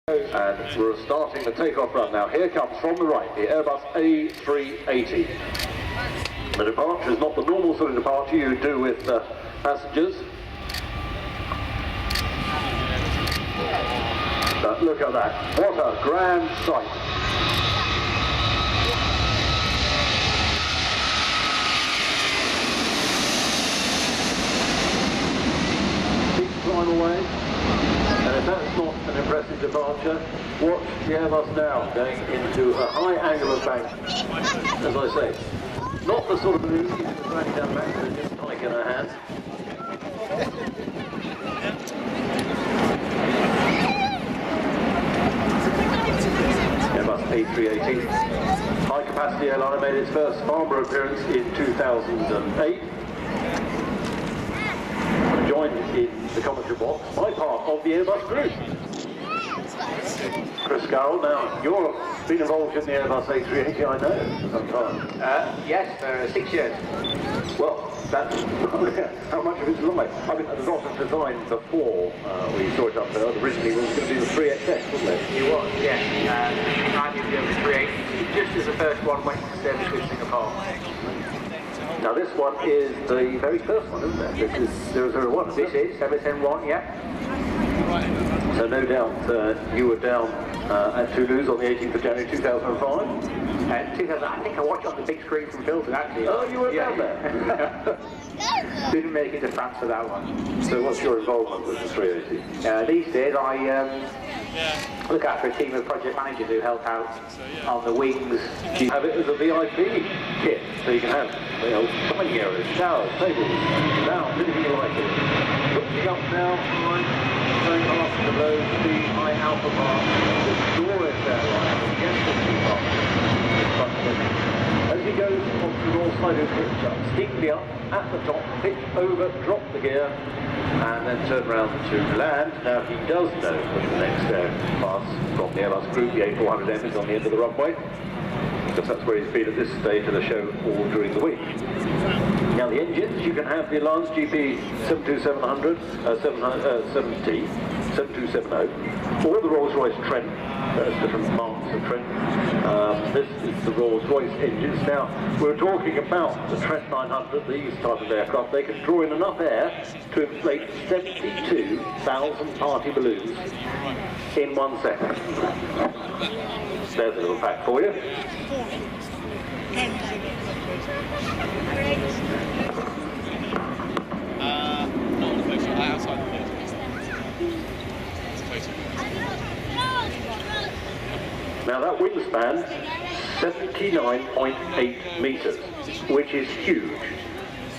And we're starting the takeoff run now. Here comes from the right the Airbus A380. The departure is not the normal sort of departure you do with passengers. But look at that. What a grand sight. Big climb away. And if that's not an impressive departure, watch the Airbus now going into a high angle of bank. As I say, not the sort of balloon you can drag down back with just tight in her hand. Airbus A380, high capacity airliner, made its first Farnborough appearance in 2008. Joined in the commentary box by part of the Airbus group. Chris Carroll, now you've been involved in the Airbus A380, I know, sometimes. Yes, for 6 years. Well, that's how much of it's live. I mean, there's lots of design before we saw it up there. Originally it was going to be the 3XX, wasn't it? It was, yes. I did the 380, just as the first one went to service with Singapore. Now this one is the very first one, isn't it? This is 001. This is 710-1, yeah. So no doubt you were down at Toulouse on the 18th of January 2005. I think I watched it on the big screen from Filton, actually. Oh, you were down there? Didn't make it to France for that one. So what's your involvement with the 380? These days I look after a team of project managers who help out on the wings. You have it as a VIP kit, so you can have, you know, dining areas, showers, tables, lounge, anything you like it. Looking up now, going off the low speed, high alpha bar, the glorious airline, the guest bar. As he goes onto the north side of the pitch, steeply up at the top, pitch over, drop the gear, and then turn around to land. Now he does know that the next pass from the Airbus group, the A400M, is on the end of the runway, because that's where he's been at this stage of the show all during the week. Now the engines, you can have the Lance GP 72700, 770, 7270, or the Rolls-Royce Trent. There's different marks of Trent. This is the Rolls-Royce engines. Now, we're talking about the Trent 900, these type of aircraft. They can draw in enough air to inflate 72,000 party balloons in 1 second. There's a little fact for you. Not on the place, outside the place. Now that wingspan, 79.8 metres, which is huge,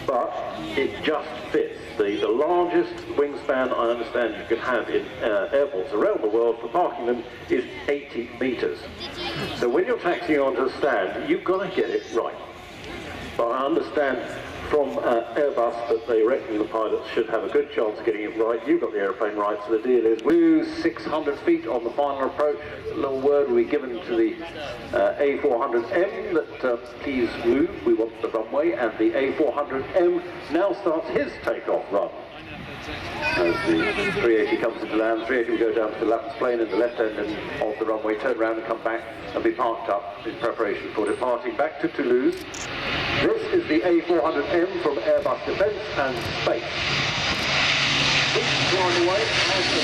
but it just fits. The largest wingspan I understand you can have in airports around the world for parking them is 80 metres. So when you're taxiing onto a stand, you've got to get it right. But I understand from Airbus that they reckon the pilots should have a good chance of getting it right. You've got the airplane right, so the deal is we lose 600 feet on the final approach. A little word will be given to the A400M that please move, we want the runway, and the A400M now starts his takeoff run. As the 380 comes into land, the 380 will go down to the Lapis plane in the left end of the runway, turn around and come back and be parked up in preparation for departing back to Toulouse. This is the A400M from Airbus Defence and Space. It's flying away as the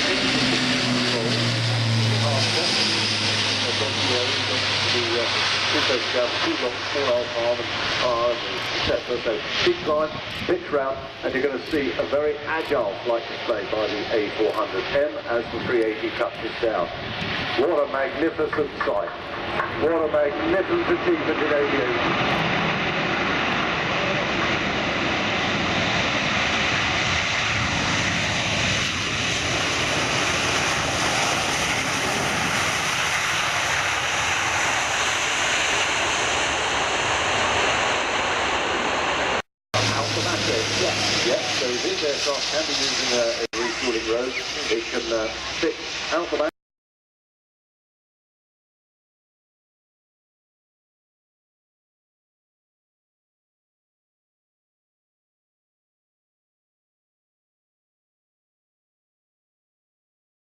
so big climb, pitch round, and you're going to see a very agile flight display by the A400M as the 380 touches down. What a magnificent sight. What a magnificent achievement in aviation. So this aircraft can be using a refueling road. It can stick out the back.